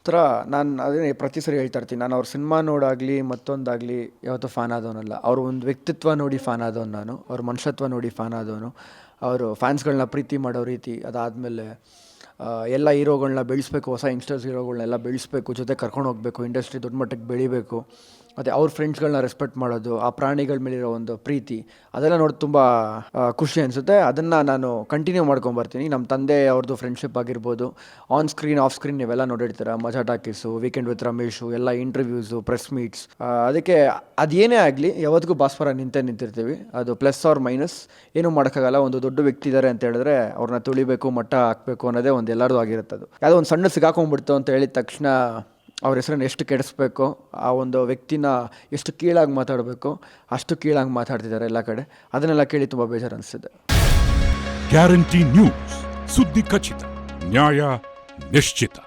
ಥರ ನಾನು ಅದೇ ಪ್ರತಿ ಸರಿ ಹೇಳ್ತಾ ಇರ್ತೀನಿ, ನಾನು ಅವ್ರ ಸಿನಿಮಾ ನೋಡಾಗಲಿ ಮತ್ತೊಂದಾಗಲಿ ಯಾವತ್ತೂ ಫ್ಯಾನ್ ಆದವನಲ್ಲ. ಅವ್ರ ಒಂದು ವ್ಯಕ್ತಿತ್ವ ನೋಡಿ ಫ್ಯಾನ್ ಆದವನು ನಾನು, ಅವ್ರ ಮನುಷ್ಯತ್ವ ನೋಡಿ ಫ್ಯಾನ್ ಆದವನು. ಅವರು ಫ್ಯಾನ್ಸ್ಗಳನ್ನ ಪ್ರೀತಿ ಮಾಡೋ ರೀತಿ, ಅದಾದಮೇಲೆ ಎಲ್ಲ ಹೀರೋಗಳನ್ನ ಬೆಳೆಸ್ಬೇಕು, ಹೊಸ ಯಂಗ್ಸ್ಟರ್ಸ್ ಹೀರೋಗಳನ್ನೆಲ್ಲ ಬೆಳೆಸ್ಬೇಕು, ಜೊತೆ ಕರ್ಕೊಂಡು ಹೋಗಬೇಕು, ಇಂಡಸ್ಟ್ರಿ ದೊಡ್ಡ ಮಟ್ಟಕ್ಕೆ ಬೆಳಿಬೇಕು. ಮತ್ತು ಅವ್ರ ಫ್ರೆಂಡ್ಸ್ಗಳನ್ನ ರೆಸ್ಪೆಕ್ಟ್ ಮಾಡೋದು, ಆ ಪ್ರಾಣಿಗಳ ಮೇಲಿರೋ ಒಂದು ಪ್ರೀತಿ, ಅದೆಲ್ಲ ನೋಡಿ ತುಂಬ ಖುಷಿ ಅನಿಸುತ್ತೆ. ಅದನ್ನು ನಾನು ಕಂಟಿನ್ಯೂ ಮಾಡ್ಕೊಂಬರ್ತೀನಿ. ನಮ್ಮ ತಂದೆ ಅವ್ರದ್ದು ಫ್ರೆಂಡ್ಶಿಪ್ ಆಗಿರ್ಬೋದು, ಆನ್ ಸ್ಕ್ರೀನ್ ಆಫ್ ಸ್ಕ್ರೀನ್ ನೀವೆಲ್ಲ ನೋಡಿರ್ತೀರ, ಮಜಾ ಟಾಕೀಸು, ವೀಕೆಂಡ್ ವಿತ್ ರಮೇಶು, ಎಲ್ಲ ಇಂಟರ್ವ್ಯೂಸು, ಪ್ರೆಸ್ ಮೀಟ್ಸ್. ಅದಕ್ಕೆ ಅದೇನೇ ಆಗಲಿ ಯಾವತ್ತಿಗೂ ಭಾಸ್ವರ ನಿಂತಿರ್ತೀವಿ. ಅದು ಪ್ಲಸ್ ಆರ್ ಮೈನಸ್ ಏನೂ ಮಾಡೋಕ್ಕಾಗಲ್ಲ. ಒಂದು ದೊಡ್ಡ ವ್ಯಕ್ತಿ ಇದ್ದಾರೆ ಅಂತ ಹೇಳಿದ್ರೆ ಅವ್ರನ್ನ ತುಳಿಬೇಕು, ಮಟ್ಟ ಹಾಕಬೇಕು ಅನ್ನೋದೇ ಒಂದು ಎಲ್ಲರದು ಆಗಿರುತ್ತೆ. ಅದು ಯಾವುದೋ ಒಂದು ಸಣ್ಣ ಸಿಗಾಕೊಂಡ್ಬಿಡ್ತು ಅಂತ ಹೇಳಿದ ತಕ್ಷಣ ಅವ್ರ ಹೆಸರನ್ನು ಎಷ್ಟು ಕೆಡಿಸ್ಬೇಕು, ಆ ಒಂದು ವ್ಯಕ್ತಿನ ಎಷ್ಟು ಕೀಳಾಗಿ ಮಾತಾಡಬೇಕು ಅಷ್ಟು ಕೀಳಾಗಿ ಮಾತಾಡ್ತಿದ್ದಾರೆ ಎಲ್ಲ ಕಡೆ. ಅದನ್ನೆಲ್ಲ ಕೇಳಿ ತುಂಬ ಬೇಜಾರು ಅನಿಸ್ತಿದೆ. ಗ್ಯಾರಂಟಿ ನ್ಯೂಸ್, ಸುದ್ದಿ ಖಚಿತ, ನ್ಯಾಯ ನಿಶ್ಚಿತ.